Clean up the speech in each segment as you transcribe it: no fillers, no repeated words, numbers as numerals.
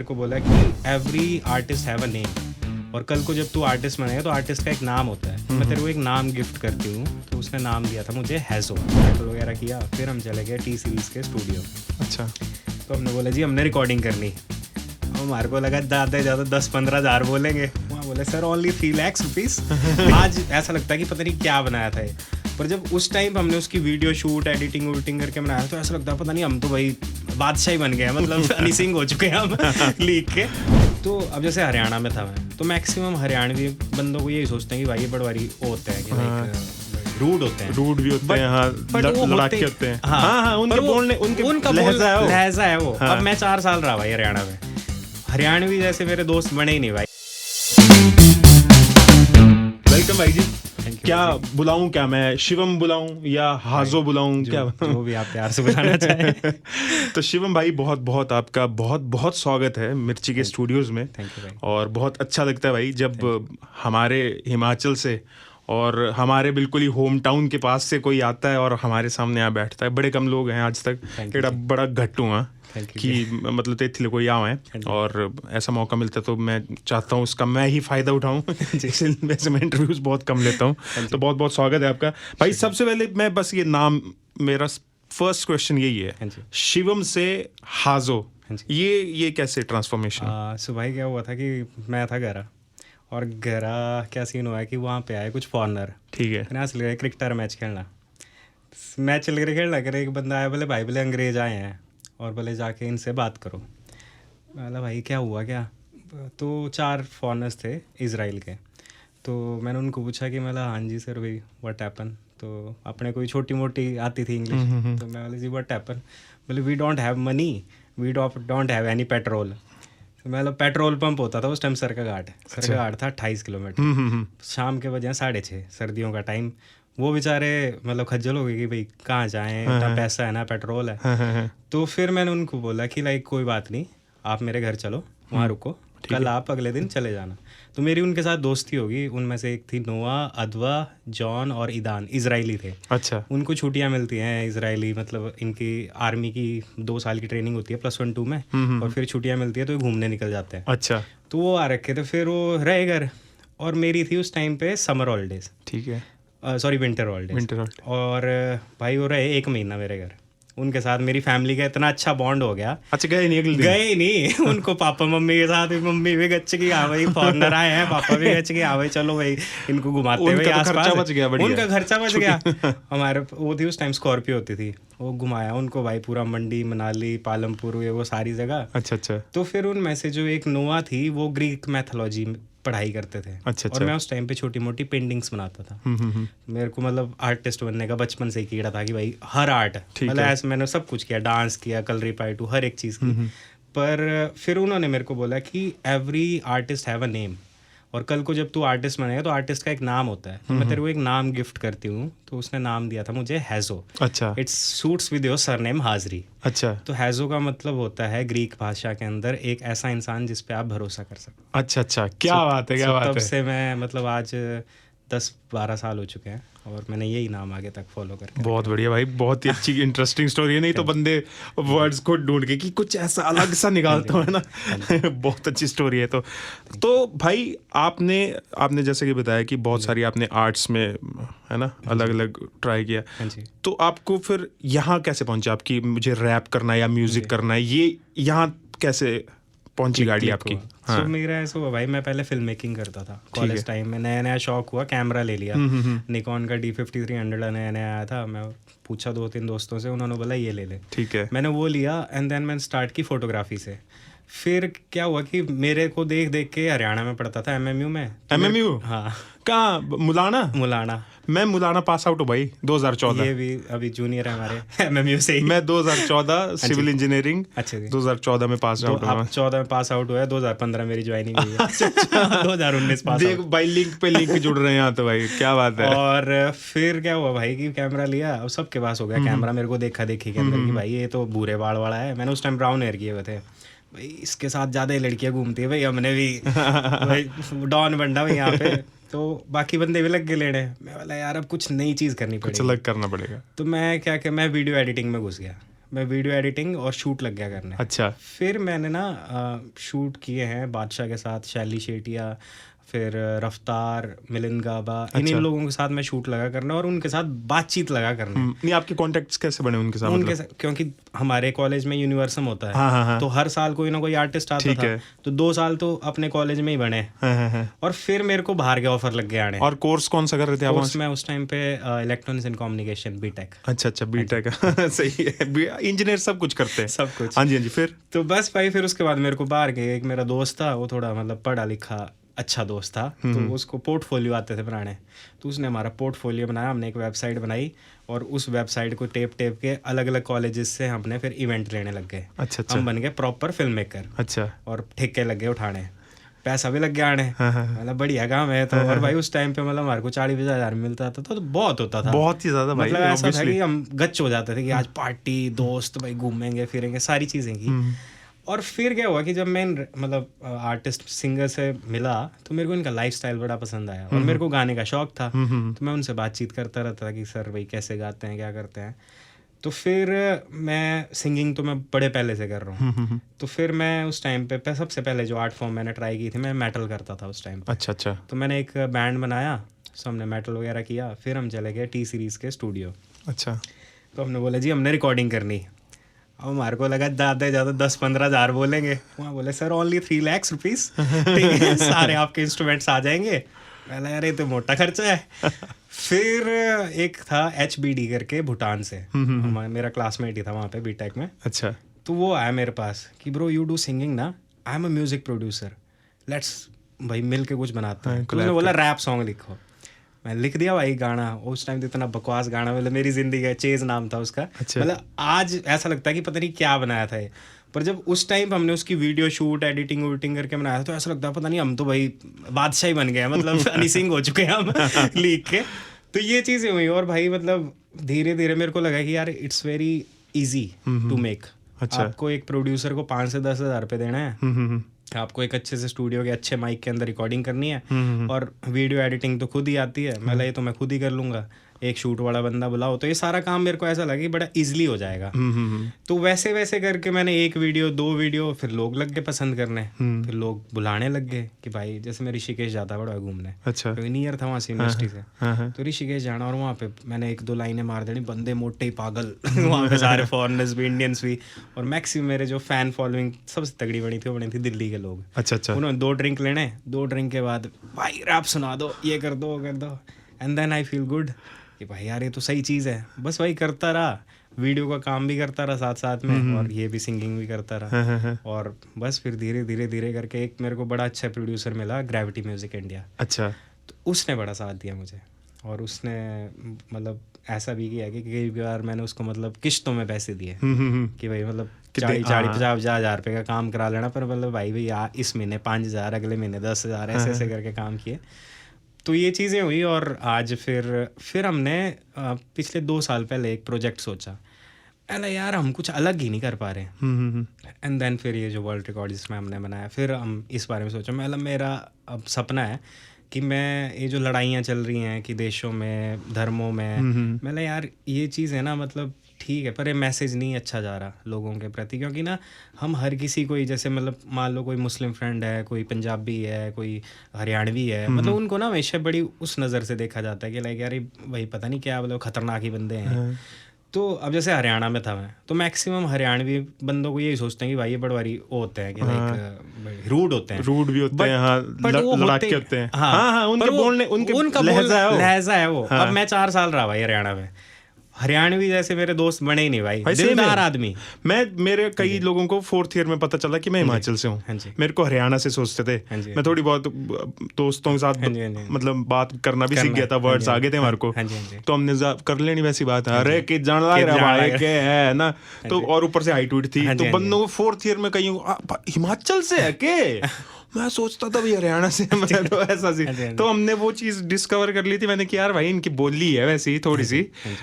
को बोला कि every artist have a name, और कल को जब तू आर्टिस्ट बनेगा तो आर्टिस्ट का एक नाम होता है। मैं तेरे को एक नाम गिफ्ट करती हूँ। तो उसने नाम दिया था मुझे हैज़ो। टाइटल वगैरह किया, फिर हम चले गए टी सीरीज़ के स्टूडियो। अच्छा, तो हमने बोला जी हमने रिकॉर्डिंग करनी। हमारे को लगा ज़्यादा से ज़्यादा 10-15 हज़ार बोलेंगे। वहाँ बोले सर ओनली 3 लाख रुपीज़। आज ऐसा लगता है कि पता नहीं क्या बनाया था ये, पर जब उस टाइम हमने उसकी वीडियो शूट एडिटिंग वूटिंग करके बनाया तो ऐसा लगता है पता नहीं हम तो भाई बादशाह ही बन गए हैं, मतलब हनी सिंह हो चुके हैं हम लीग के। तो अब जैसे हरियाणा में था मैं, तो मैक्सिमम हरियाणवी बंदों को यही सोचते हैं कि भाई ये बड़वारी होते हैं कि रूड होते हैं, रूड भी होते हैं, हाँ, लड़ाके होते हैं। हाँ, उनके बोलने उनका लहजा है वो। अब मैं 4 साल रहा भाई हरियाणा में, हरियाणवी जैसे मेरे दोस्त बने ही नहीं भाई। वेलकम भाई जी। क्या बुलाऊं, क्या मैं शिवम बुलाऊं या हाजो बुलाऊं, क्या जो भी आप प्यार से बुलाना चाहें। तो शिवम भाई बहुत बहुत आपका बहुत बहुत स्वागत है मिर्ची के स्टूडियोज में। थैंक यू भाई। और बहुत अच्छा लगता है भाई जब हमारे हिमाचल से और हमारे बिल्कुल ही होम टाउन के पास से कोई आता है और हमारे सामने आ बैठता है। बड़े कम लोग हैं आज तक, एड़ा बड़ा घट्ट हुआ कि मतलब तेथले कोई आवे, और ऐसा मौका मिलता है तो मैं चाहता हूँ उसका मैं ही फ़ायदा उठाऊँ। इसलिए वैसे मैं इंटरव्यूज़ बहुत कम लेता हूँ। तो बहुत बहुत स्वागत है आपका भाई। सबसे पहले मैं बस ये नाम, मेरा फर्स्ट क्वेश्चन यही है, शिवम से हाजो, ये कैसे ट्रांसफॉर्मेशन? सो भाई क्या हुआ था कि मैं था घरा, और घरा क्या सीन हुआ है कि वहाँ पे आए कुछ फॉरनर। ठीक है, मैंने चल गया क्रिकेटर मैच खेलना। मैच चल गया खेलना कर, एक बंदा आया, बोले भाई बोले अंग्रेज़ आए हैं और बोले जाके इनसे बात करो। बोला भाई क्या हुआ क्या? तो 4 फॉरनर्स थे इज़राइल के। तो मैंने उनको पूछा कि मतलब हाँ जी सर भाई व्हाट हैपन। तो अपने कोई छोटी मोटी आती थी इंग्लिश। तो मैं बोले जी व्हाट हैपन। बोले we don't have money, we don't have any petrol. तो मतलब पेट्रोल पंप होता था उस टाइम सर का घाट था 28 किलोमीटर। शाम के बजे 6:30, सर्दियों का टाइम। वो बेचारे मतलब खज्जल हो गए कि भाई कहाँ जाएं, ना पैसा है ना पेट्रोल है। तो फिर मैंने उनको बोला कि लाइक कोई बात नहीं, आप मेरे घर चलो, वहाँ रुको, कल आप अगले दिन चले जाना। तो मेरी उनके साथ दोस्ती होगी। उनमें से एक थी नोआ, अदवा, जॉन और ईदान, इजरायली थे। अच्छा, उनको छुट्टियां मिलती हैं इजरायली, मतलब इनकी आर्मी की 2 साल की ट्रेनिंग होती है +1 2 में, और फिर छुट्टियां मिलती है तो घूमने निकल जाते हैं। अच्छा, तो वो आ रखे थे, फिर वो रहे घर, और मेरी थी उस टाइम पे समर हॉलीडेज, ठीक है, सॉरी विंटर हॉलीडेज। और भाई वो रहे 1 महीना मेरे घर। उनके साथ मेरी फैमिली का इतना अच्छा बॉन्ड हो गया। अच्छा, गए नहीं उनको पापा मम्मी के साथ, मम्मी भी गच्छ की हाँ भाई फॉरनर आए हैं, पापा भी गच्छ की हाँ भाई चलो भाई इनको घुमाते हुए आसपास। उनका खर्चा बच गया। हमारे वो थी उस टाइम स्कॉर्पियो होती थी, वो घुमाया उनको भाई पूरा मंडी, मनाली, पालमपुर, ये वो सारी जगह। अच्छा। तो फिर उनमें से जो एक नोआ थी वो ग्रीक मैथोलॉजी पढ़ाई करते थे। अच्छा। और मैं उस टाइम पे छोटी मोटी पेंटिंग्स बनाता था। मेरे को मतलब आर्टिस्ट बनने का बचपन से ही कीड़ा था कि भाई हर आर्ट, मतलब ऐसे मैंने सब कुछ किया, डांस किया, कलरी पाइटू, हर एक चीज़ की। पर फिर उन्होंने मेरे को बोला कि every artist have a name, और कल को जब तू आर्टिस्ट बनेगा तो आर्टिस्ट का एक नाम होता है। मैं तेरे को एक नाम गिफ्ट करती हूँ। तो उसने नाम दिया था मुझे हैज़ो। अच्छा, it's suits with your surname हाजरी। अच्छा, तो हैज़ो का मतलब होता है ग्रीक भाषा के अंदर एक ऐसा इंसान जिस पे आप भरोसा कर सको। अच्छा, क्या बात है, क्या बात है। तब से मैं मतलब आज 10-12 साल हो चुके हैं और मैंने यही नाम आगे तक फॉलो करके। बहुत बढ़िया भाई, बहुत ही अच्छी इंटरेस्टिंग स्टोरी है। नहीं तो बंदे वर्ड्स को ढूंढ के कि कुछ ऐसा अलग सा निकालता है ना। बहुत अच्छी स्टोरी है। तो भाई आपने जैसे कि बताया कि बहुत सारी आपने आर्ट्स में, है ना, अलग अलग ट्राई किया। तो आपको फिर यहाँ कैसे पहुंचा आपकी, मुझे रैप करना है या म्यूजिक करना है, ये यहाँ कैसे पहुंची गाड़ी आपकी? हाँ। मेरा ऐसा हुआ भाई, मैं पहले फिल्म मेकिंग करता था कॉलेज टाइम में। नया शौक हुआ, कैमरा ले लिया। निकॉन का D5300 नया आया था। मैं पूछा 2-3 दोस्तों से, उन्होंने बोला ये ले ले। ठीक है, मैंने वो लिया एंड देन मैंने स्टार्ट की फोटोग्राफी से। फिर क्या हुआ कि मेरे को देख देख के, हरियाणा में पढ़ता था MMU में। MMU? हाँ। कहाँ? मुलाना। मैं मुलाना पास आउट हूँ भाई 2014। ये भी अभी जूनियर है हमारे MMU से ही। मैं 2014 सिविल इंजीनियरिंग। अच्छा, 2014 में पास आउट हुआ। 14 में पास आउट हुआ है, 2015 मेरी ज्वाइनिंग हुई है। 2019 पास देख भाई, लिंक पे लिंक जुड़ रहे हैं यहाँ तो भाई, क्या बात है। और फिर क्या हुआ भाई कि कैमरा लिया, अब सबके पास हो गया कैमरा। मेरे को देखा देखी के अंदर कि भाई ये तो भूरे बाल वाला है। मैंने उस टाइम ब्राउन हेयर किए हुए थे भाई, इसके साथ ज़्यादा ही लड़कियाँ घूमती है भाई, हमने भी भाई डॉन बनना भाई यहाँ पे। तो बाकी बंदे भी लग गए लेने। मैं बोला यार अब कुछ नई चीज़ करनी पड़ेगी, कुछ अलग करना पड़ेगा। तो मैं क्या मैं वीडियो एडिटिंग में घुस गया। मैं वीडियो एडिटिंग और शूट लग गया करने। अच्छा। फिर मैंने ना शूट किए हैं बादशाह के साथ, शैली शेटिया, फिर रफ्तार, मिलिंद गाबा, इन लोगों के साथ मैं शूट लगा करने और उनके साथ बातचीत लगा करने। नहीं, आपके कॉन्टेक्ट्स कैसे बने उनके साथ? उनके साथ क्योंकि हमारे कॉलेज में यूनिवर्सम होता है। हाँ। तो हर साल कोई ना कोई आर्टिस्ट आता था, तो 2 साल तो अपने कॉलेज में ही बने। और फिर मेरे को बाहर के ऑफर लग गए आने। और कोर्स कौन सा कर रहे थे आप? कोर्स मैं उस टाइम पे इलेक्ट्रॉनिक्स एंड कम्युनिकेशन, बीटेक। अच्छा, बीटेक। सही है, इंजीनियर सब कुछ करते हैं। सब कुछ। हाँ जी। फिर तो बस भाई, फिर उसके बाद मेरे को बाहर गए। एक मेरा दोस्त था, वो थोड़ा मतलब पढ़ा लिखा अच्छा दोस्त था, तो उसको पोर्टफोलियो आते थे बनाने, तो उसने हमारा पोर्टफोलियो बनाया। हमने एक वेबसाइट बनाई और उस वेबसाइट को टेप के अलग अलग कॉलेजेस से हमने फिर इवेंट लेने लग गए। अच्छा। हम बन गए प्रॉपर फिल्म मेकर। अच्छा। और ठेके लग गए उठाने, पैसा भी लग गया आने, मतलब बढ़िया काम है। तो और भाई उस टाइम पे मतलब हमारे को 40-50 हज़ार मिलता था, तो बहुत होता था, बहुत ही ज्यादा भाई। मतलब ऐसा था कि हम गच्च हो जाते थे कि आज पार्टी, दोस्त भाई, घूमेंगे फिरेंगे, सारी चीज़ें की। और फिर क्या हुआ कि जब मैं मतलब आर्टिस्ट सिंगर से मिला, तो मेरे को इनका लाइफस्टाइल बड़ा पसंद आया और मेरे को गाने का शौक था। तो मैं उनसे बातचीत करता रहता था कि सर भाई कैसे गाते हैं, क्या करते हैं। तो फिर मैं सिंगिंग तो मैं बड़े पहले से कर रहा हूँ। तो फिर मैं उस टाइम पे सबसे पहले जो आर्ट फॉर्म मैंने ट्राई की थी, मैं मेटल करता था उस टाइम पे। अच्छा। तो मैंने एक बैंड बनाया, सो हमने मेटल वगैरह किया। फिर हम चले गए टी सीरीज़ के स्टूडियो। अच्छा। तो हमने बोला जी हमने रिकॉर्डिंग करनी। अब हमारे को लगा ज़्यादा 10-15 हज़ार बोलेंगे। वहाँ बोले सर ओनली 3 लाख रुपीज़, ठीक है, सारे आपके इंस्ट्रूमेंट्स आ जाएंगे। मैंने यार ये तो मोटा खर्चा है। फिर एक था HBD करके भूटान से, मेरा क्लासमेट ही था वहाँ पे बीटेक में। अच्छा। तो वो आया मेरे पास कि ब्रो यू डू सिंगिंग ना, I am a music producer, let's भाई मिल के कुछ बनाते हैं। तो उसने बोला रैप सॉन्ग लिखो। मैं लिख दिया भाई गाना। उस टाइम तो इतना बकवास गाना, मतलब मेरी जिंदगी का चेज नाम था उसका। अच्छा। मतलब आज ऐसा लगता है कि पता नहीं क्या बनाया था ये, पर जब उस टाइम हमने उसकी वीडियो शूट एडिटिंग वूटिंग करके बनाया तो ऐसा लगता है पता नहीं हम तो भाई बादशाह ही बन गए, मतलब हनी सिंह हो चुके हैं हम लिख के। तो ये चीज़ें हुई और भाई मतलब धीरे धीरे मेरे को लगा कि यार it's very easy to make. आपको एक प्रोड्यूसर को 5 से 10 हज़ार रुपये देना है, आपको एक अच्छे से स्टूडियो के अच्छे माइक के अंदर रिकॉर्डिंग करनी है, और वीडियो एडिटिंग तो खुद ही आती है, मतलब ये तो मैं खुद ही कर लूँगा, एक शूट वाला बंदा बुलाओ, तो ये सारा काम मेरे को ऐसा लगा कि बड़ा इजीली हो जाएगा। तो वैसे वैसे करके मैंने 1 वीडियो 2 वीडियो, फिर लोग लग गए पसंद करने, फिर लोग बुलाने लग गए कि भाई जैसे मैं ऋषिकेश जाता बड़ा घूमने। अच्छा। क्योंकि नियर था वहाँ से यूनिवर्सिटी से, तो ऋषिकेश जाना और वहाँ पे मैंने 1-2 लाइनें मार देनी, बंदे मोटे ही पागल वहाँ पे सारे फॉरेनर्स भी, इंडियंस भी, और मैक्सिमम मेरे जो फैन फॉलोइंग सबसे तगड़ी बनी थी वो बनी थी दिल्ली के लोग। अच्छा। उन्होंने 2 ड्रिंक लेने, 2 ड्रिंक के बाद भाई रैप सुना दो, ये कर दो, वो कर दो, and then I feel good कि भाई यार ये तो सही चीज़ है। बस वही करता रहा, वीडियो का काम भी करता रहा साथ साथ में, और ये भी सिंगिंग भी करता रहा। और बस फिर धीरे धीरे धीरे करके एक मेरे को बड़ा अच्छा प्रोड्यूसर मिला, ग्रेविटी म्यूजिक इंडिया। अच्छा। तो उसने बड़ा साथ दिया मुझे, और उसने मतलब ऐसा भी किया कि कई बार मैंने उसको मतलब किश्तों में पैसे दिए कि भाई मतलब 40-50 हज़ार रुपये का काम करा लेना, पर मतलब भाई भैया इस महीने 5 हज़ार, अगले महीने 10 हज़ार, ऐसे ऐसे करके काम किए। तो ये चीज़ें हुई, और आज फिर हमने पिछले 2 साल पहले एक प्रोजेक्ट सोचा, अरे यार हम कुछ अलग ही नहीं कर पा रहे, एंड देन फिर ये जो वर्ल्ड रिकॉर्ड जिसमें हमने बनाया, फिर हम इस बारे में सोचा, मतलब मेरा अब सपना है कि मैं ये जो लड़ाइयाँ चल रही हैं कि देशों में, धर्मों में, मतलब यार ये चीज़ है ना, मतलब ठीक है पर ये मैसेज नहीं अच्छा जा रहा लोगों के प्रति, क्योंकि ना हम हर किसी को ही, जैसे मतलब मान लो कोई मुस्लिम फ्रेंड है, कोई पंजाबी है, कोई हरियाणवी है, मतलब उनको ना हमेशा बड़ी उस नज़र से देखा जाता है कि लाइक यार भाई पता नहीं क्या, मतलब खतरनाक ही बंदे हैं। तो अब जैसे हरियाणा में था मैं, तो मैक्सिमम हरियाणवी बंदों को यही सोचते हैं कि भाई ये बड़वारी वो होते हैं कि लाइक रूड होते हैं, रूड भी होते हैं, हाँ, लड़ाके होते हैं, हाँ, उनके बोलने, उनका लहजा है वो। अब मैं 4 साल रहा भाई हरियाणा में, हरियाणवी जैसे मेरे दोस्त बने ही नहीं भाई, दिलदार आदमी। मेरे कई लोगों को 4th ईयर में पता चला कि मैं हिमाचल से हूँ, मेरे को हरियाणा से सोचते थे। मैं थोड़ी बहुत दोस्तों के साथ मतलब बात करना भी सीख गया था, वर्ड्स आ गए थे हमारे को, तो हमने कर लेनी वैसी बात, अरे कि जान लग रहा भाई के है ना, तो और ऊपर से हाइट उइट थी, तो बंदों को 4th ईयर में कहीं हिमाचल से है के, मैं सोचता था भाई हरियाणा से, मैं तो ऐसा सी, तो हमने वो चीज़ डिस्कवर कर ली थी मैंने कि यार भाई इनकी बोली है वैसे ही थोड़ी सी,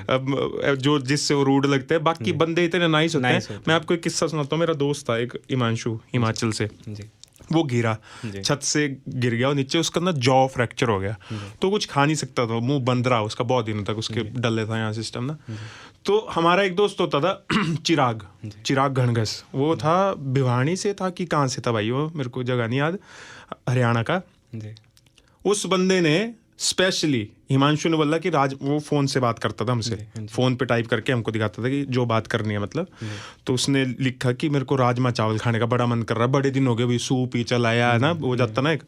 जो जिससे वो रूड लगते हैं, बाकी बंदे इतने नाइस होते हैं। मैं आपको एक किस्सा सुनाता हूँ, मेरा दोस्त था एक हिमांशु, हिमाचल से, वो गिरा, छत से गिर गया और नीचे उसका ना जॉ फ्रैक्चर हो गया, तो कुछ खा नहीं सकता था, मुंह बंद रहा उसका बहुत दिनों तक, उसके डले था यहाँ सिस्टम ना। तो हमारा एक दोस्त होता था चिराग घनघस, वो था भिवानी से था कि कहाँ से था भाई, वो मेरे को जगह नहीं याद, हरियाणा का। उस बंदे ने स्पेशली, हिमांशु ने बोला कि वो फोन से बात करता था हमसे, फोन पे टाइप करके हमको दिखाता था कि जो बात करनी है मतलब। तो उसने लिखा कि मेरे को राजमा चावल खाने का बड़ा मन कर रहा है, बड़े दिन हो गए भाई, सूप ही चल आया है ना, वो जाता ना एक।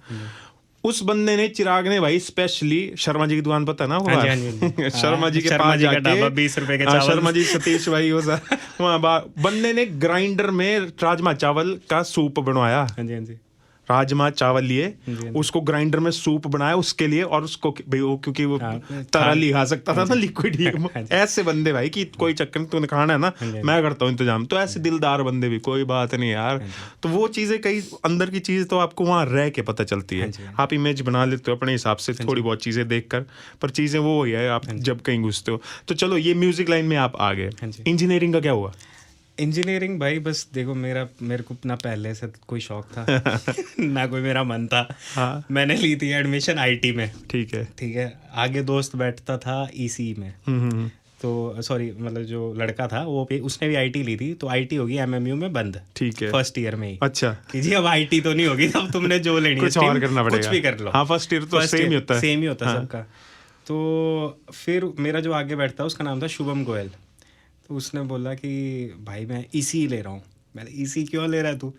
उस बंदे ने, चिराग ने भाई स्पेशली, शर्मा जी की दुकान पता है ना वो, शर्मा जी के पास जाके 20 रुपए के चावल, शर्मा जी सतीश भाई वो वहाँ बंदे ने ग्राइंडर में राजमा चावल का सूप बनवाया। राजमा चावल लिए, उसको ग्राइंडर में सूप बनाया उसके लिए, और उसको क्योंकि वो तरल ही खा सकता था ना, लिक्विड। ऐसे बंदे भाई कि कोई चक्कर नहीं, तूने खाना है ना, मैं करता हूँ इंतजाम। तो ऐसे दिलदार बंदे भी, कोई बात नहीं यार। तो वो चीजें, कई अंदर की चीज तो आपको वहां रह के पता चलती है, आप इमेज बना लेते हो अपने हिसाब से थोड़ी बहुत चीजें देखकर, पर चीजें वो ही है आप जब कहीं घुसते हो। तो चलो ये म्यूजिक लाइन में आप आ गए, इंजीनियरिंग का क्या हुआ? इंजीनियरिंग भाई बस देखो, मेरे को ना पहले से कोई शौक था ना कोई मेरा मन था। हाँ। मैंने ली थी एडमिशन आईटी में। ठीक है। आगे दोस्त बैठता था ईसी में, तो सॉरी मतलब जो लड़का था वो उसने भी आईटी ली थी, तो आईटी होगी एमएमयू में बंद। ठीक है, फर्स्ट ईयर में ही। अच्छा कि जी अब आईटी तो नहीं होगी, अब तुमने जो लेनी है कुछ और करना पड़ेगा, कुछ भी कर लो। हाँ, फर्स्ट ईयर तो सेम ही होता है सबका। तो फिर मेरा जो आगे बैठता उसका नाम था शुभम गोयल। तो उसने बोला कि भाई मैं ईसी ले रहा हूँ। मैंने ईसी क्यों ले रहा है तू?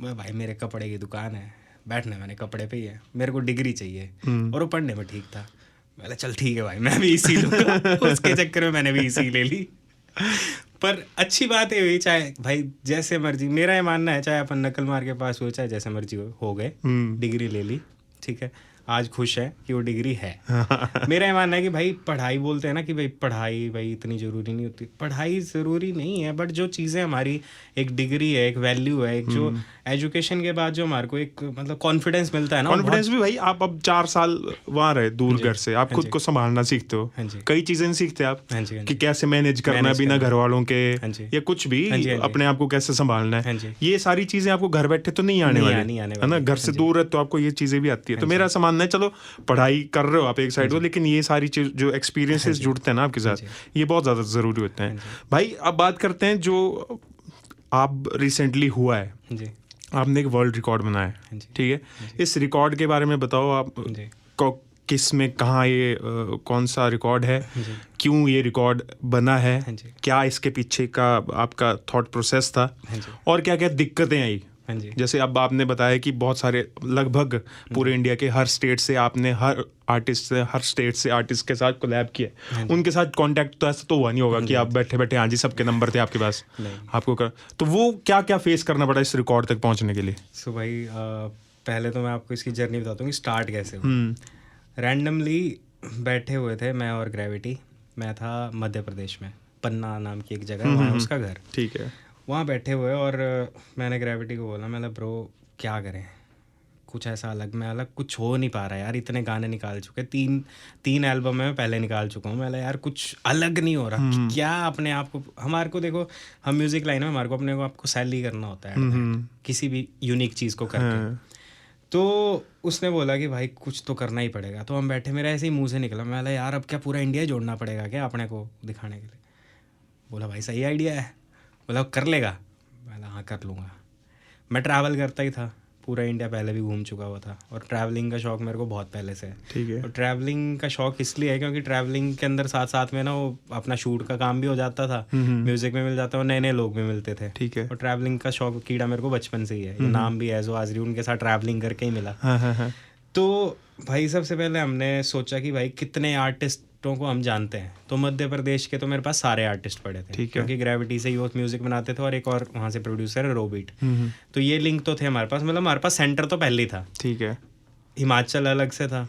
मैं भाई मेरे कपड़े की दुकान है, बैठना मैंने कपड़े पे ही है, मेरे को डिग्री चाहिए, और वो पढ़ने में ठीक था। मैंने चल ठीक है भाई मैं भी ईसी लूँगा। उसके चक्कर में मैंने भी ईसी ले ली। पर अच्छी बात ये हुई, चाहे भाई जैसे मर्जी, मेरा ये मानना है, चाहे अपन नकल मार के पास हुए, चाहे जैसे मर्जी हो गए, डिग्री ले ली, ठीक है, आज खुश है कि वो डिग्री है। मेरा ये मानना है कि भाई पढ़ाई, बोलते हैं ना कि भाई पढ़ाई भाई इतनी ज़रूरी नहीं होती, पढ़ाई ज़रूरी नहीं है, बट जो चीज़ें हमारी, एक डिग्री है, एक वैल्यू है, एक जो एजुकेशन के बाद जो हमारे को एक मतलब कॉन्फिडेंस मिलता है ना, कॉन्फिडेंस भी भाई, आप अब 4 साल वहाँ रहे दूर घर से, आप खुद को संभालना सीखते हो, कई चीज़ें नहीं सीखते आप कि कैसे मैनेज करना बिना घर वालों के, या कुछ भी अपने आप को कैसे संभालना है, ये सारी चीज़ें आपको घर बैठे तो नहीं आने वाली है ना, घर से दूर है तो आपको ये चीज़ें भी आती है। तो मेरा ऐसा मानना है, चलो पढ़ाई कर रहे हो आप एक साइड हो, लेकिन ये सारी चीज जो एक्सपीरियंसेस जुड़ते हैं ना आपके साथ, ये बहुत ज़्यादा ज़रूरी होते हैं भाई। अब बात करते हैं जो आप रिसेंटली हुआ है, आपने एक वर्ल्ड रिकॉर्ड बनाया है, ठीक है, इस रिकॉर्ड के बारे में बताओ आप, किस में, कहाँ ये कौन सा रिकॉर्ड है, क्यों ये रिकॉर्ड बना है, क्या इसके पीछे का आपका थॉट प्रोसेस था, और क्या क्या दिक्कतें आई। जैसे अब आपने बताया कि बहुत सारे, लगभग पूरे इंडिया के हर स्टेट से आपने हर आर्टिस्ट से, हर स्टेट से आर्टिस्ट के साथ कोलैब किया, उनके साथ कांटेक्ट तो ऐसा तो हुआ नहीं होगा कि आप बैठे बैठे हाँ जी सबके नंबर थे आपके पास आपको कर, तो वो क्या क्या फेस करना पड़ा इस रिकॉर्ड तक पहुंचने के लिए? सो भाई पहले तो मैं आपको इसकी जर्नी बताता हूँ कि स्टार्ट कैसे हुआ। रैंडमली बैठे हुए थे मैं और ग्रेविटी, मैं था मध्य प्रदेश में, पन्ना नाम की एक जगह, वहाँ उसका घर, ठीक है, वहाँ बैठे हुए, और मैंने ग्रेविटी को बोला, मतलब ब्रो क्या करें, कुछ ऐसा अलग, मैं अलग कुछ हो नहीं पा रहा यार, इतने गाने निकाल चुके, तीन एल्बम मैं पहले निकाल चुका हूँ, मैं यार कुछ अलग नहीं हो रहा, क्या अपने आप को, हमारे को देखो हम म्यूज़िक लाइन में, हमारे को अपने को आपको सैली करना होता है किसी भी यूनिक चीज़ को करके। तो उसने बोला कि भाई कुछ तो करना ही पड़ेगा। तो हम बैठे, मेरा ऐसे ही मुँह से निकला, मैं बोला यार अब क्या पूरा इंडिया जोड़ना पड़ेगा क्या अपने को दिखाने के लिए? बोला भाई सही आइडिया है, बोला कर लेगा? बोला हाँ कर लूँगा। मैं ट्रैवल करता ही था, पूरा इंडिया पहले भी घूम चुका हुआ था, और ट्रैवलिंग का शौक मेरे को बहुत पहले से है, ठीक है। और ट्रैवलिंग का शौक इसलिए है क्योंकि ट्रैवलिंग के अंदर साथ साथ में ना वो अपना शूट का काम भी हो जाता था, म्यूजिक में मिल जाता है, और नए नए लोग भी मिलते थे, ठीक है। और ट्रैवलिंग का शौक कीड़ा मेरे को बचपन से ही है, नाम भी एजो आजरी उनके साथ ट्रैवलिंग करके ही मिला। तो भाई सबसे पहले हमने सोचा कि भाई कितने आर्टिस्टों को हम जानते हैं, तो मध्य प्रदेश के तो मेरे पास सारे आर्टिस्ट पड़े थे, क्योंकि ग्रेविटी से ही वो म्यूजिक बनाते थे, और एक और वहाँ से प्रोड्यूसर है रोबीट, तो ये लिंक तो थे हमारे पास, मतलब हमारे पास सेंटर तो पहले ही था, ठीक है। हिमाचल अलग से था।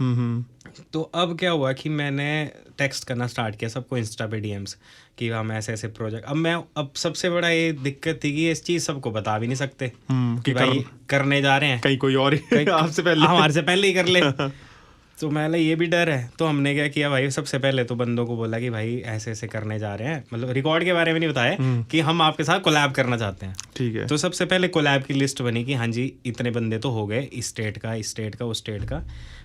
तो अब क्या हुआ कि मैंने टेक्स्ट करना स्टार्ट किया सबको इंस्टा पे डीएम्स कि हम ऐसे ऐसे प्रोजेक्ट, अब सबसे बड़ा ये दिक्कत थी कि इस चीज़ सबको बता भी नहीं सकते कि भाई करने जा रहे हैं, कहीं कोई और आपसे पहले, हमारे से पहले ही कर ले। तो मैं ये भी डर है, तो हमने क्या किया भाई, सबसे पहले तो बंदों को बोला कि भाई ऐसे ऐसे करने जा रहे हैं, मतलब रिकॉर्ड के बारे में नहीं बताया कि हम आपके साथ कोलैब करना चाहते हैं। ठीक है। तो सबसे पहले कोलैब की लिस्ट बनी कि हाँ जी इतने बंदे तो हो गए, इस स्टेट का, इस स्टेट का, उस स्टेट का।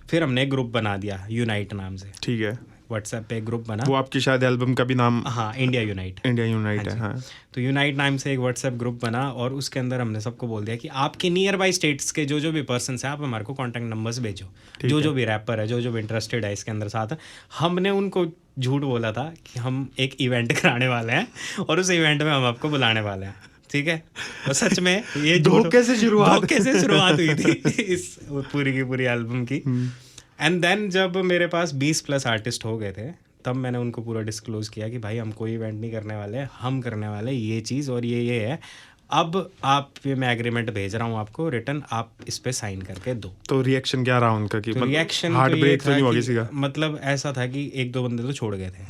फिर हमने एक ग्रुप बना दिया यूनाइट नाम से। ठीक है। व्हाट्सएप पे एक ग्रुप बना। वो आपकी शायद एल्बम का भी नाम? हाँ, इंडिया यूनाइट। इंडिया यूनाइट है, हाँ। तो यूनाइट नाम से एक व्हाट्सएप ग्रुप बना और उसके अंदर हमने सबको बोल दिया कि आपके नियर बाई स्टेट्स के जो जो भी पर्सन है, आप हमारे को कॉन्टैक्ट नंबर्स भेजो, जो भी रैपर है, जो भी इंटरेस्टेड है इसके अंदर साथ। हमने उनको झूठ बोला था कि हम एक इवेंट कराने वाले हैं और उस इवेंट में हम आपको बुलाने वाले हैं, ठीक है। और सच में ये धोखे से शुरुआत हुई थी इस पूरी की पूरी एल्बम की। एंड देन जब मेरे पास 20+ आर्टिस्ट हो गए थे, तब मैंने उनको पूरा डिस्क्लोज किया कि भाई हम कोई इवेंट नहीं करने वाले, हम करने वाले ये चीज़ और ये है। अब आप ये मैं एग्रीमेंट भेज रहा हूँ आपको रिटर्न, आप इस पे साइन करके दो। तो रिएक्शन क्या रहा उनका? कि रिएक्शन हार्ट ब्रेक तो नहीं हुआ किसी का? मतलब ऐसा था कि 1-2 बंदे तो छोड़ गए थे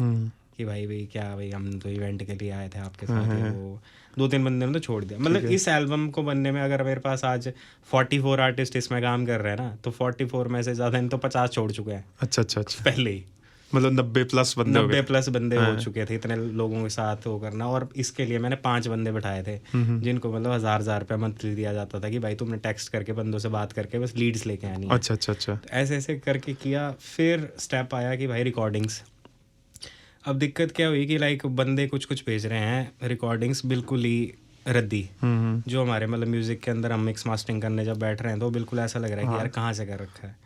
कि भाई क्या भाई, हम तो इवेंट के लिए आए थे आपके साथ। वो 2-3 बंदे ने तो छोड़ दिया। मतलब इस एल्बम को बनने में अगर मेरे पास आज 44 आर्टिस्ट इसमें काम कर रहे हैं ना, तो 44 में से ज़्यादा इन तो 50 छोड़ चुके हैं। अच्छा। पहले ही मतलब 90+ बंदे हो गए। 90+ बंदे हो चुके थे, इतने लोगों के साथ वो करना। और इसके लिए मैंने 5 बंदे बैठाए थे जिनको मतलब 1000 रुपया मंथली दिया जाता था कि भाई तुमने टेक्स्ट करके बंदों से बात करके बस लीड्स लेके आनी है। अच्छा। तो ऐसे ऐसे करके किया। फिर स्टेप आया कि भाई रिकॉर्डिंग्स। अब दिक्कत क्या हुई कि लाइक बंदे कुछ भेज रहे हैं रिकॉर्डिंग्स बिल्कुल ही रद्दी, जो हमारे मतलब म्यूज़िक के अंदर हम मिक्स मास्टरिंग करने जब बैठ रहे हैं तो बिल्कुल ऐसा लग रहा है कि यार कहाँ से कर रखा है।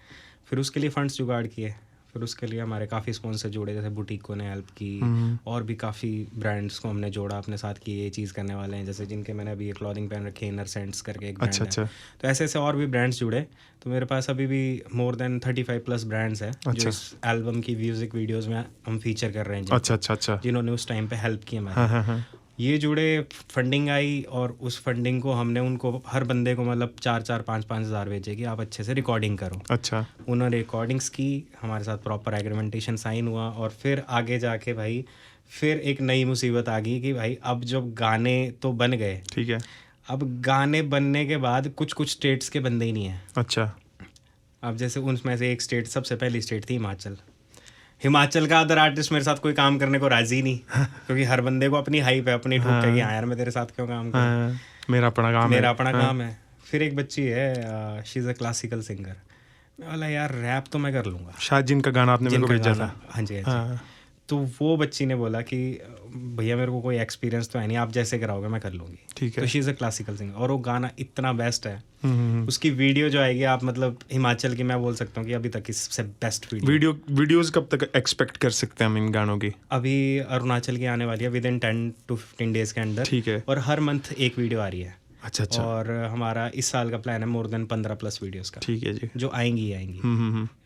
फिर उसके लिए फंड्स जुगाड़ किए, फिर उसके लिए हमारे काफ़ी स्पॉन्सर जुड़े, जैसे बुटीकों ने हेल्प की और भी काफ़ी ब्रांड्स को हमने जोड़ा अपने साथ कि ये चीज़ करने वाले हैं, जैसे जिनके मैंने अभी क्लॉथिंग पहन रखी है, इनर सेंट्स करके एक ब्रांड है। तो ऐसे ऐसे और भी ब्रांड्स जुड़े। तो मेरे पास अभी भी मोर देन 35+ ब्रांड्स हैं जो इस एल्बम की म्यूजिक वीडियोज़ में हम फीचर कर रहे हैं। अच्छा। जिन्होंने उस टाइम पे हेल्प की हमारे। ये जुड़े, फंडिंग आई और उस फंडिंग को हमने उनको हर बंदे को मतलब 4-4, 5-5 हज़ार भेजे कि आप अच्छे से रिकॉर्डिंग करो। अच्छा। उन्होंने रिकॉर्डिंग्स की, हमारे साथ प्रॉपर एग्रीमेंटेशन साइन हुआ। और फिर आगे जाके भाई फिर एक नई मुसीबत आ गई कि भाई अब जब गाने तो बन गए, ठीक है, अब गाने बनने के बाद कुछ स्टेट्स के बंदे ही नहीं हैं। अच्छा। अब जैसे उनमें से एक स्टेट, सबसे पहली स्टेट थी हिमाचल का अदर आर्टिस्ट मेरे साथ कोई काम करने को राजी नहीं क्योंकि हर बंदे को अपनी हाइप है, अपनी ठोक है कि हाँ यार मैं तेरे साथ क्यों काम करूं, मेरा अपना काम है। फिर एक बच्ची है, she is a classical singer. मैं बोला यार रैप तो मैं कर लूँगा, शायद जिनका गाना आपने मेरे को भेजा था। हाँ जी। तो वो बच्ची ने बोला कि भैया मेरे को कोई एक्सपीरियंस तो है नहीं, आप जैसे कराओगे मैं कर लूँगी। ठीक है। तो she is a classical singer और वो गाना इतना बेस्ट है। उसकी वीडियो जो आएगी, आप मतलब हिमाचल की मैं बोल सकता हूँ कि अभी तक की सबसे बेस्ट वीडियोस कब तक एक्सपेक्ट कर सकते हैं हम इन गानों की? अभी अरुणाचल की आने वाली है विद इन 10 to 15 डेज के अंदर। ठीक है। और हर मंथ एक वीडियो आ रही है। अच्छा। और हमारा इस साल का प्लान है मोर देन 15+ वीडियोस का। ठीक है जी। जो आएंगी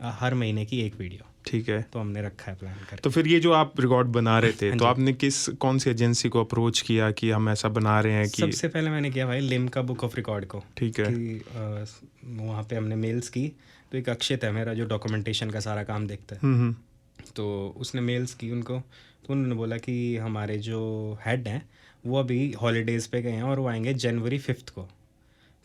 हर महीने की एक वीडियो। ठीक है। तो हमने रखा है प्लान करके। तो फिर ये जो आप रिकॉर्ड बना रहे थे तो आपने कौन सी एजेंसी को अप्रोच किया कि हम ऐसा बना रहे हैं? कि सबसे पहले मैंने किया भाई लिम्का बुक ऑफ रिकॉर्ड को। ठीक है। कि वहाँ पे हमने मेल्स की, तो एक अक्षित है मेरा जो डॉक्यूमेंटेशन का सारा काम देखता है, तो उसने मेल्स की उनको। तो उन्होंने बोला कि हमारे जो हेड हैं वो अभी हॉलीडेज़ पे गए हैं और वो आएंगे जनवरी 5 को।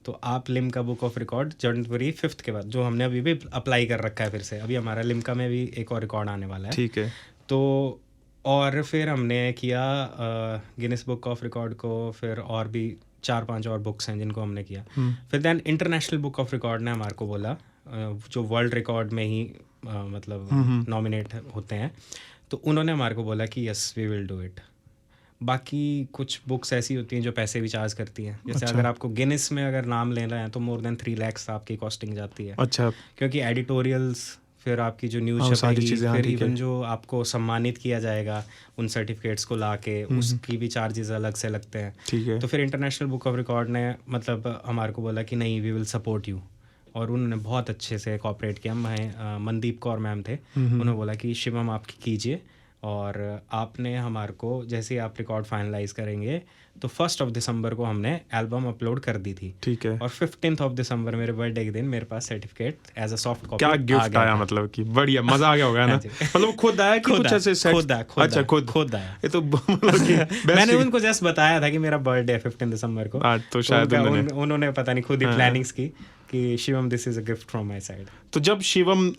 तो आप लिम्का बुक ऑफ रिकॉर्ड जनवरी 5 के बाद, जो हमने अभी भी अप्लाई कर रखा है फिर से, अभी हमारा लिम्का में भी एक और रिकॉर्ड आने वाला है। ठीक है। तो और फिर हमने किया गिनीज बुक ऑफ रिकॉर्ड को, फिर और भी 4-5 और बुक्स हैं जिनको हमने किया। फिर then international book of record ने हमारे को बोला, जो वर्ल्ड रिकॉर्ड में ही मतलब नॉमिनेट होते हैं, तो उन्होंने हमारे को बोला कि yes we will do it. बाकी कुछ बुक्स ऐसी होती हैं जो पैसे भी चार्ज करती हैं, जैसे अगर आपको गिनीज में अगर नाम लेना है तो मोर देन 3 lakhs आपकी कॉस्टिंग जाती है। अच्छा। क्योंकि एडिटोरियल्स, फिर आपकी जो न्यूज़ छपेगी, फिर इवन जो आपको सम्मानित किया जाएगा उन सर्टिफिकेट्स को लाके, उसकी भी चार्जेस अलग से लगते हैं। ठीक है। तो फिर इंटरनेशनल बुक ऑफ रिकॉर्ड ने मतलब हमारे को बोला कि नहीं वी विल सपोर्ट यू, और उन्होंने बहुत अच्छे से कोऑपरेट किया। मनदीप कौर मैम थे, उन्होंने बोला कि शिवम आप कीजिए, और आपने हमारे को जैसे आप रिकॉर्ड फाइनलाइज करेंगे तो 1 दिसंबर को हमने एल्बम अपलोड कर दी थी। ठीक है। और 15 दिसंबर मेरे बर्थडे के दिन मेरे पास certificate as a soft copy. क्या गिफ्ट आया? मतलब कि बढ़िया मजा आ गया होगा ना? मतलब खुद आया कि कुछ ऐसे खुद आया। ये तो मतलब मैंने उनको जस्ट बताया था कि मेरा बर्थडे है 15 दिसंबर को, तो शायद उन्होंने पता नहीं खुद ही प्लानिंग्स की। कि Shivam this is a gift from my side. तो जब शिवम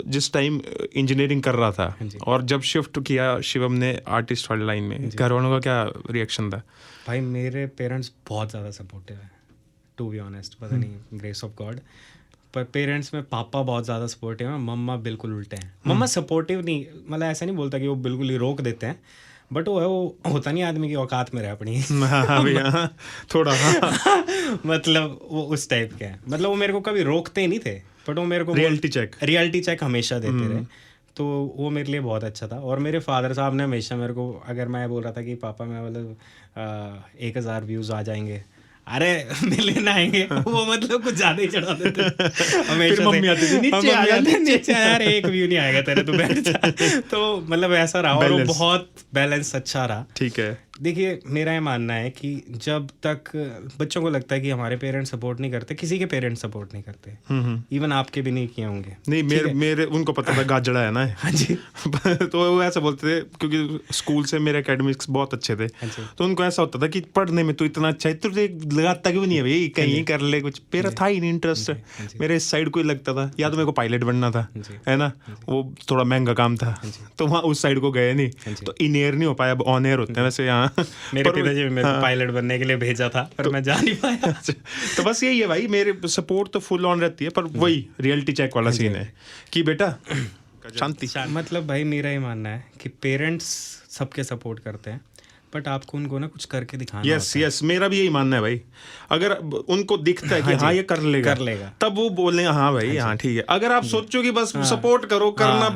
जिस टाइम इंजीनियरिंग कर रहा था और जब शिफ्ट किया शिवम ने आर्टिस्ट वाली लाइन में, घर वालों का क्या रिएक्शन था? भाई मेरे पेरेंट्स बहुत ज़्यादा सपोर्टिव है, टू बी ऑनेस्ट, पता नहीं ग्रेस ऑफ गॉड, पर पेरेंट्स में पापा बहुत ज़्यादा सपोर्टिव हैं, मम्मा बिल्कुल उल्टे हैं। मम्मा सपोर्टिव नहीं, मतलब ऐसा नहीं बोलता कि वो बिल्कुल ही रोक देते हैं, बट वो है, वो होता नहीं आदमी की औकात में रहे अपनी। हाँ भैया थोड़ा, हाँ मतलब वो उस टाइप के हैं, मतलब वो मेरे को कभी रोकते ही नहीं थे, बट वो मेरे को रियलिटी चेक हमेशा देते रहे, तो वो मेरे लिए बहुत अच्छा था। और मेरे फादर साहब ने हमेशा मेरे को, अगर मैं बोल रहा था कि पापा मैं मतलब 1000 व्यूज़ आ जाएंगे, अरे मिलियन आएंगे, वो मतलब कुछ ज़्यादा ही चढ़ा देते हमेशा। मम्मी आती थी नीचे आ जाते, नीचे यार 1 व्यू नहीं आएगा तेरे, तो बैठ जा। तो मतलब ऐसा रहा, और वो बहुत बैलेंस अच्छा रहा। ठीक है, देखिए मेरा ये मानना है कि जब तक बच्चों को लगता है कि हमारे पेरेंट्स सपोर्ट नहीं करते, किसी के पेरेंट्स सपोर्ट नहीं करते, इवन आपके भी नहीं किए होंगे। नहीं, मेरे उनको पता था गाजड़ा है ना। हाँ जी। तो वो ऐसा बोलते थे क्योंकि स्कूल से मेरे एकेडमिक्स बहुत अच्छे थे, तो उनको ऐसा होता था कि पढ़ने में तो इतना अच्छा है, तुझे लगाता क्यों नहीं है भाई, कहीं कर ले कुछ। मेरा था ही नहीं इंटरेस्ट, मेरे इस साइड को ही लगता था, या तो मेरे को पायलट बनना था, है ना, वो थोड़ा महंगा काम था, तो वहाँ उस साइड को गए नहीं, तो इन एयर नहीं हो पाया, अब ऑन एयर होते हैं वैसे यहाँ। मेरे पिताजी मेरे को पायलट बनने के लिए भेजा था, पर मैं जा नहीं पाया। तो बस यही है भाई, मेरे सपोर्ट तो फुल ऑन रहती है, पर वही रियलिटी चेक वाला सीन है कि बेटा शांति। मतलब भाई मेरा ये मानना है कि पेरेंट्स सबके सपोर्ट करते हैं, बट आपको उनको ना कुछ करके दिखाना। यस, मेरा भी यही मानना है भाई, अगर उनको दिखता है कि हाँ ये कर लेगा तब वो बोलेंगे हाँ भाई हाँ ठीक है। अगर आप सोचो कि बस सपोर्ट करो, करना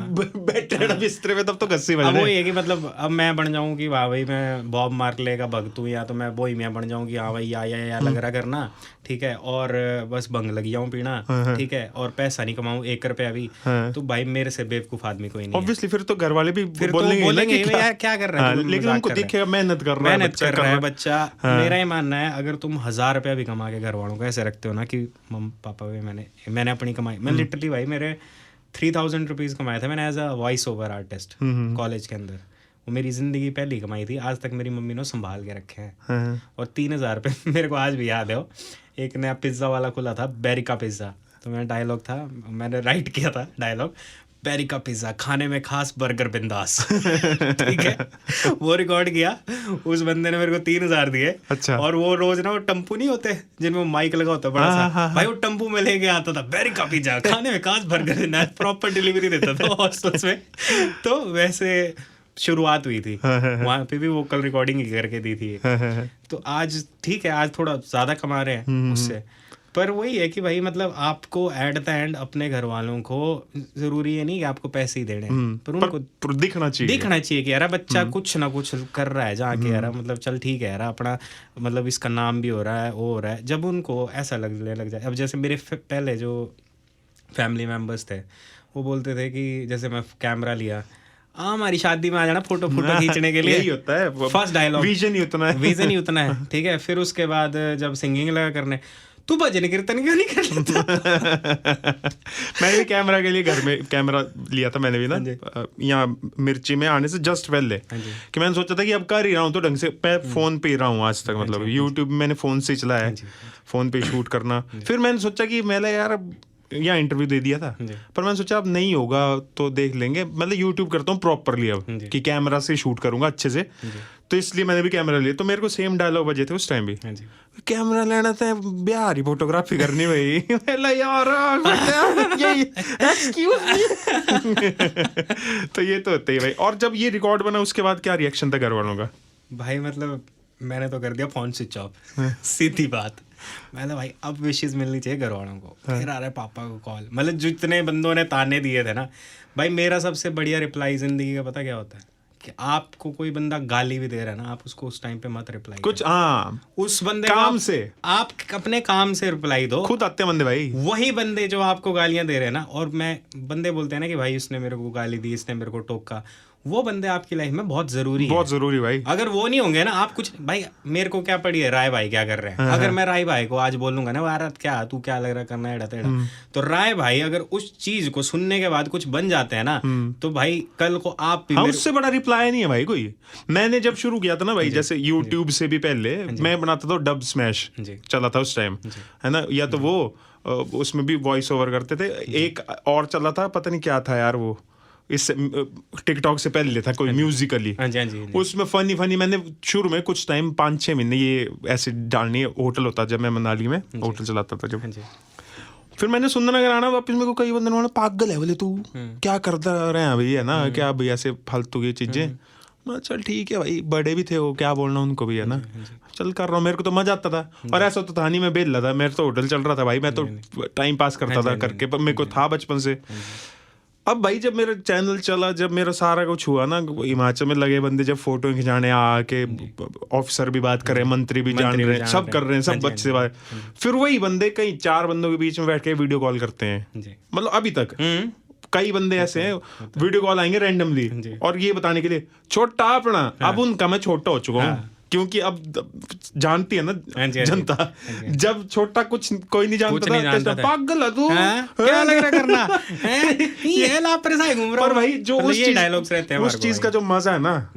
बैठे बिस्तरे में, तब तो गस्सी बज रहे। वो ये कि मतलब अब मैं बन जाऊं कि वाह भाई मैं बॉब मार्ले का भक्त हूँ, या तो मैं बोहेमिया बन जाऊं कि हाँ भाई या लग रहा करना, ठीक है, और बस भंग लग जाऊं पीना, ठीक है, और पैसा नहीं कमाऊं 1 रुपया भी, तो भाई मेरे से बेवकूफ आदमी कोई नहीं। ऑब्वियसली फिर तो घर वाले भी बोलेंगे यार क्या कर रहा है, लेकिन उनको दिखेगा मेहनत कर रहा है बच्चा। मेरा ये मानना है अगर तुम 1000 रुपया भी कमा के घर वालों को ऐसे रखते हो ना कि मम पापा भी मैंने अपनी कमाई, मैं लिटरली भाई मेरे 3000 रुपीज़ कमाया था मैंने as a voice over artist college के अंदर। वो मेरी ज़िंदगी पहली कमाई थी, आज तक मेरी मम्मी ने संभाल के रखे हैं। और 3000 रुपये मेरे को आज भी याद है। एक नया पिज़्ज़ा वाला खुला था, बेरिका पिज़्ज़ा, तो मेरा डायलॉग था, मैंने राइट किया था डायलॉग, बेरिका पिज़्ज़ा खाने में खास बर्गर बिंदास। ठीक है, वो रिकॉर्ड किया, उस बंदे ने मेरे को 3000 दिए। अच्छा। और वो रोज ना वो टम्पू नहीं होते जिनमें माइक लगा होता है बड़ा सा, भाई वो टम्पू में लेके आता था, बेरिका पिज़्ज़ा खाने में खास बर्गर बिंदास, प्रॉपर डिलीवरी देता था हॉस्टल्स में। तो वैसे शुरुआत हुई थी, वहाँ पे भी वोकल रिकॉर्डिंग ही करके दी थी। तो आज ठीक है, आज थोड़ा ज़्यादा कमा रहे हैं उससे, पर वही है कि भाई मतलब आपको एट द एंड अपने घर वालों को जरूरी है नहीं कि आपको पैसे ही देने, पर उनको दिखना चाहिए कि यार बच्चा कुछ ना कुछ कर रहा है जाके, यार मतलब चल ठीक है यार अपना मतलब इसका नाम भी हो रहा है, वो हो रहा है। जब उनको ऐसा लगने लग जाए, अब जैसे मेरे पहले जो फैमिली मेम्बर्स थे वो बोलते थे कि जैसे मैं कैमरा लिया, हमारी शादी में आ जाना फोटो खींचने के लिए, यही होता है फर्स्ट डायलॉग, विजन ही उतना है ठीक है। फिर उसके बाद जब सिंगिंग लगा करने, तू भजन कीर्तन क्यों नहीं कर लेता? मैंने भी कैमरा के लिए घर में कैमरा लिया था मैंने भी ना, यहाँ मिर्ची में आने से जस्ट पहले, कि मैंने सोचा था कि अब कर ही रहा हूँ तो ढंग से, मैं फोन पे ही रहा हूँ आज तक, मतलब यूट्यूब मैंने फोन से ही चलाया है, फोन पे शूट करना। फिर मैंने सोचा कि मैंने यार यहाँ इंटरव्यू दे दिया था, पर मैंने सोचा अब नहीं होगा तो देख लेंगे, मतलब यूट्यूब करता हूँ प्रॉपरली अब, कि कैमरा से शूट करूंगा अच्छे से, तो इसलिए मैंने भी कैमरा लिया। तो मेरे को सेम डायलॉग बजे थे उस टाइम भी, कैमरा लेना था, बिहारी फोटोग्राफी करनी भाई। यार तो ये तो होता ही भाई। और जब ये रिकॉर्ड बना उसके बाद क्या रिएक्शन था घर वालों का? भाई मतलब मैंने तो कर दिया फोन स्विच ऑफ, सीधी बात। मैंने भाई अब विशेष मिलनी चाहिए घर वालों को, फिर आ रहा है पापा को कॉल, मतलब जितने बंदों ने ताने दिए थे ना भाई, मेरा सबसे बढ़िया रिप्लाई जिंदगी का पता क्या होता है, कि आपको कोई बंदा गाली भी दे रहा है ना, आप उसको उस टाइम पे मत रिप्लाई कुछ, उस बंदे काम से आप अपने काम से रिप्लाई दो, खुद आते बंदे भाई, वही बंदे जो आपको गालियां दे रहे हैं ना, और मैं बंदे बोलते हैं ना कि भाई इसने मेरे को गाली दी, इसने मेरे को टोका, वो बंदे आपकी लाइफ में बहुत जरूरी बहुत जरूरी भाई। अगर वो नहीं होंगे ना आप कुछ, भाई मेरे को क्या पड़ी है राय भाई क्या कर रहे हैं, अगर मैं राय भाई को आज बोलूंगा ना भारत क्या तू क्या लग रहा करना है टेढ़ा, तो राय भाई अगर उस चीज को सुनने के बाद कुछ बन जाते हैं ना, तो भाई कल को आप भी उससे बड़ा रिप्लाई नहीं है भाई कोई। मैंने जब शुरू किया था ना भाई, जैसे यूट्यूब से भी पहले मैं बनाता था डब स्मैश चला था उस टाइम, है ना, या तो वो उसमें भी वॉइस ओवर करते थे, एक और चला था पता नहीं क्या था यार, वो इस टिकटॉक से पहले था कोई म्यूजिकली, उसमें फनी मैंने शुरू में कुछ टाइम 5-6 महीने ये ऐसे डालनी है। होटल होता जब मैं मनाली में होटल चलाता था जब, फिर मैंने सुंदर नगर आना वापस, मेरे को कई बंदे ने पागल है बोले तू क्या करता रहे हैं भाई, है ना, क्या भाई ऐसे फालतू की चीजें। मैं चल ठीक है भाई, बड़े भी थे वो, क्या बोलना उनको भी, है ना, चल कर रहा हूँ, मेरे को तो मजा आता था। और ऐसा तो था नहीं मैं बेल था, मेरे तो होटल चल रहा था भाई, मैं तो टाइम पास करता था करके, पर मेरे को था बचपन से। अब भाई जब मेरा चैनल चला, जब मेरा सारा कुछ हुआ ना, हिमाचल में लगे बंदे जब फोटो खिंचाने आके, ऑफिसर भी बात कर रहे हैं, मंत्री भी जान रहे हैं, सब कर रहे हैं, सब बच्चे से बात, फिर वही बंदे कई 4 बंदों के बीच में बैठ के वीडियो कॉल करते हैं, मतलब अभी तक कई बंदे ऐसे हैं वीडियो कॉल आएंगे रैंडमली और ये बताने के लिए छोटा अपना, अब उनका मैं छोटा हो चुका हूँ, क्योंकि अब जानती है ना जनता, जब छोटा कुछ कोई नहीं जानता था, पागल है तू, क्या लग रहा करना ये लापरवाही घूम रहा। पर भाई जो उस डायलॉग्स रहते हैं, उस चीज का जो मजा है ना,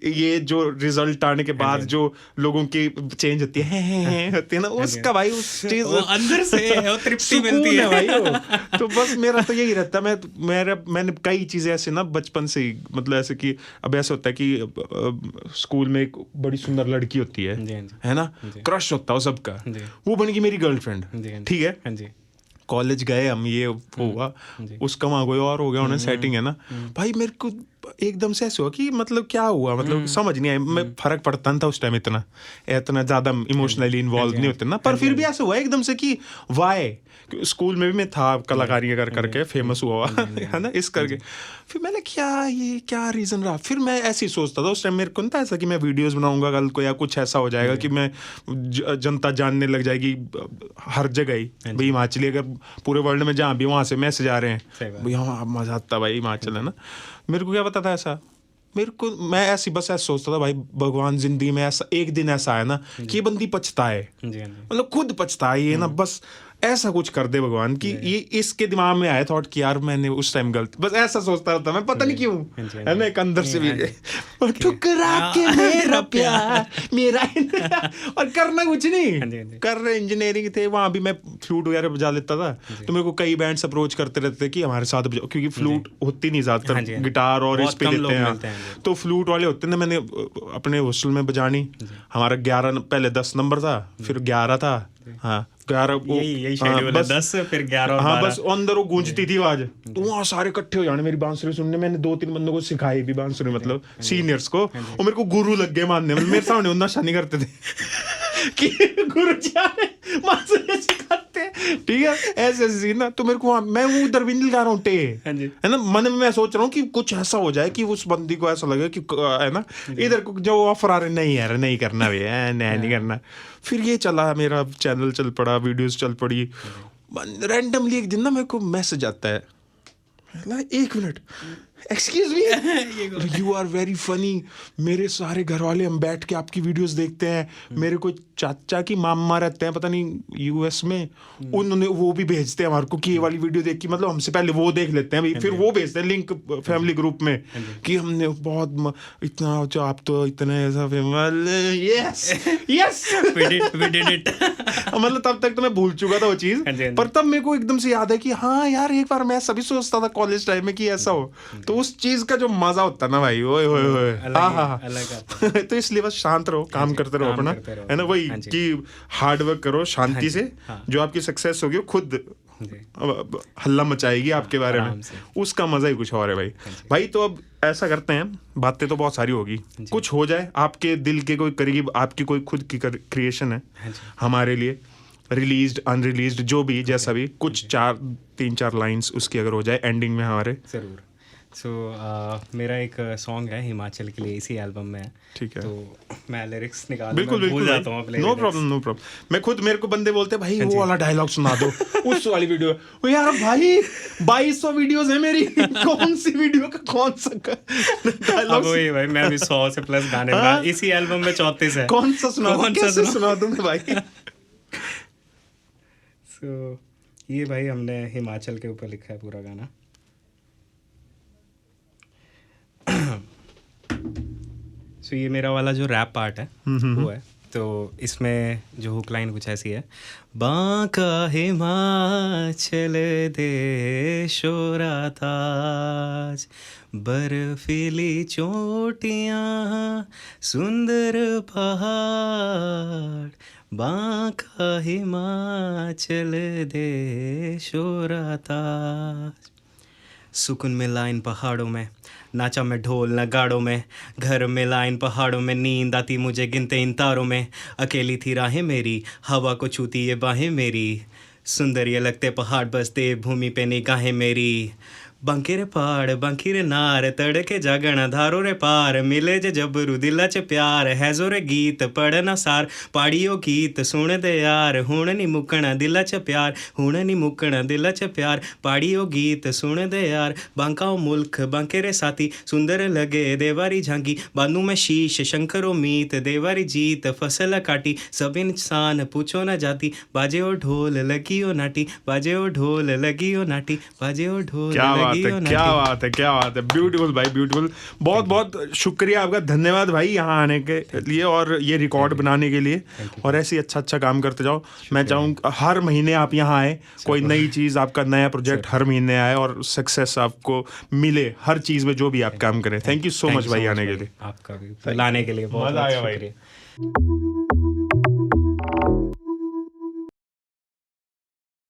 ये जो रिजल्ट आने के बाद जो लोगों की चेंज होती है ना, उसका भाई उस चीज अंदर से तृप्ति मिलती है भाई वो। तो बस मेरा तो यही रहता है, मैंने कई चीजें ऐसे ना बचपन से ही, मतलब ऐसे कि अब ऐसा होता है कि स्कूल में एक बड़ी सुंदर लड़की होती है ना, क्रश होता है सबका, वो बन गई मेरी गर्लफ्रेंड, ठीक है, कॉलेज गए हम, ये हुआ, उसका वहाँ कोई और हो गया, उन्हें सेटिंग है ना भाई, मेरे को एकदम से ऐसे हुआ कि मतलब क्या हुआ, मतलब समझ नहीं आया, मैं फर्क पड़ता नहीं था उस टाइम, इतना ज्यादा इमोशनली इन्वॉल्व नहीं होते ना, पर फिर भी ऐसे हुआ एकदम से कि वाई, स्कूल में भी मैं था कलाकारी कर करके फेमस हुआ है ना, इस करके, फिर मैंने ये क्या रीजन रहा, फिर मैं ऐसे ही सोचता था उस टाइम, मेरे को नहीं था ऐसा कि मैं वीडियोस बनाऊंगा कल को या कुछ ऐसा हो जाएगा कि मैं जनता जानने लग जाएगी हर जगह ही, भाई हिमाचली अगर पूरे वर्ल्ड में जहाँ भी वहाँ से मैसेज आ रहे हैं भाई, हाँ मजा आता भाई हिमाचल, है ना, मेरे को क्या पता था ऐसा, मेरे को मैं ऐसी बस ऐसा सोचता था भाई, भगवान जिंदगी में ऐसा एक दिन ऐसा है ना कि ये बंदी पछताए, मतलब खुद पछताए ये ना, बस ऐसा कुछ कर दे भगवान कि ये इसके दिमाग में आया थॉट कि यार मैंने उस टाइम गलत, बस ऐसा सोचता रहता मैं, पता नहीं क्यों, है ना, एक अंदर से भी ठुकरा के मेरा प्यार मेरा और करना कुछ नहीं कर रहे, इंजीनियरिंग थे वहां भी मैं फ्लूट वगैरह बजा लेता था, तो मेरे को कई बैंड्स अप्रोच करते रहते थे कि हमारे साथ बजाओ, क्योंकि फ्लूट होती नहीं ज्यादातर, गिटार और इस पे देते हैं, तो फ्लूट वाले होते हैं, मैंने अपने हॉस्टल में बजानी, हमारा 11 पहले 10 नंबर था, फिर 11 था, हाँ 11 यही शेड्यूल है, 10 फिर 11 हाँ बस अंदर वो गूंजती थी आवाज, तो वहाँ सारे इकट्ठे हो जाने मेरी बांसुरी सुनने, मैंने 2-3 बंदों को सिखाई भी बांसुरी, मतलब सीनियर्स को, और मेरे को गुरु लग गए मानने, मेरे सामने नशा नहीं करते थे कि गुरु जी बांसुरी सिखाते, ठीक है, ऐसे सीन ना, तो मेरे को मैं वो उधर भी नहीं गा रहा हूँ टे, है ना, मन में मैं सोच रहा हूँ कि कुछ ऐसा हो जाए कि उस बंदी को ऐसा लगे कि, है ना, इधर को जो ऑफर आ रहे नहीं यार नहीं करना भी है, नहीं करना, फिर ये चला मेरा चैनल चल पड़ा, वीडियोस चल पड़ी, रैंडमली एक दिन ना मेरे को मैसेज आता है, 1 minute excuse me you are very funny, मेरे सारे घर वाले हम बैठ के आपकी वीडियोस देखते हैं, मेरे को चाचा की मामा रहते हैं पता नहीं यूएस में, उन्होंने वो भी भेजते हैं हमारे को कि ये वाली वीडियो देख के, मतलब हमसे पहले वो देख लेते हैं भाई, फिर वो भेजते हैं लिंक फैमिली ग्रुप में कि हमने बहुत इतना, आप तो इतने ऐसा famous, yes yes we did it, मतलब तब तक तो मैं भूल चुका था वो चीज, पर तब मेरे को एकदम से याद है कि हाँ यार एक बार मैं सभी सोचता था कॉलेज टाइम में कि ऐसा हो, तो उस चीज का जो मजा होता ना भाई, ओए होए होए, हाँ तो इसलिए बस शांत रहो, काम करते रहो अपना, है ना, वही कि हार्ड वर्क करो शांति से, जो आपकी सक्सेस होगी वो खुद हल्ला मचाएगी आपके बारे में, उसका मजा ही कुछ और है भाई। तो अब ऐसा करते हैं, बातें तो बहुत सारी होगी, कुछ हो जाए आपके दिल के कोई करीब, आपकी कोई खुद की क्रिएशन है हमारे लिए, रिलीज्ड अनरिलीज्ड जो भी जैसा भी, कुछ 3-4 लाइंस उसकी अगर हो जाए एंडिंग में हमारे, जरूर। सो मेरा एक सॉन्ग है हिमाचल के लिए, इसी एल्बम में है। ठीक है। तो मैं लिरिक्स निकाल बिल्कुल भूल बिल्कुल जाता हूँ अपने no lyrics। Problem no problem. मैं खुद, मेरे को बंदे बोलते हैं भाई वो वाला डायलॉग सुना दो, उस वाली वीडियो। ओ यार भाई 2200 वीडियोस है मेरी, कौन सी वीडियो का कौन सा अब डायलॉग, वही भाई, मैं अभी 100 से प्लस गाने बना, इसी एल्बम में 34 है। कौन सा सुना, कौन सा कैसे सुना? सुना दूं मैं भाई। सो ये भाई हमने हिमाचल के ऊपर लिखा है पूरा गाना। सो ये मेरा वाला जो रैप पार्ट है वो है। तो इसमें जो हुक लाइन कुछ ऐसी है, बांका हिमाचल देशोरा ताज, बर्फीली चोटियाँ सुंदर पहाड़, बांका हिमाचल देशोरा ताज। सुकून मिला इन पहाड़ों में, नाचा मैं ढोल नगाड़ों में, घर मिला इन पहाड़ों में, नींद आती मुझे गिनते इन तारों में, अकेली थी राहें मेरी, हवा को छूती ये बाहें मेरी, सुंदर ये लगते पहाड़ बसते भूमि पे निगाहें मेरी, बांके रे पहाड़ बांकी रे नार, तड़के जागण धारो रे पार, मिले जे जबरू दिला च प्यार, है जो रे गीत पढ़ना सार, पाड़ियो गीत सुन दे यार, हुण नी मुकना दिला च प्यार, हुण नी मुकना दिला च प्यार, पाड़ियो गीत सुन दे यार, बांकाओ मुल्क बांके रे साथी, सुंदर लगे देवारी झांकी, बांधू में शीश शंकरो मीत, देवारी जीत फसल काटी, सब इंसान पूछो न जाती, बाजे ओ ढोल लगी ओ नाटी, बाजे ओ ढोल लगी ओ नाटी, बाजे ओ ढोल क्या बात लगी है, ओ क्या नाटी। बात है, क्या बात है, ब्यूटीफुल भाई ब्यूटीफुल। बहुत बहुत शुक्रिया आपका, धन्यवाद भाई यहाँ आने के लिए और ये रिकॉर्ड बनाने के लिए, और ऐसे ही अच्छा अच्छा काम करते जाओ। मैं चाहूँगा हर महीने आप यहाँ आए, कोई नई चीज़, आपका नया प्रोजेक्ट हर महीने आए और सक्सेस आपको मिले हर चीज़ में जो भी आप काम करें। थैंक यू सो मच भाई आने के लिए, आपका भी लाने के लिए बहुत मजा बहुत आया भाई। शुक्रिया।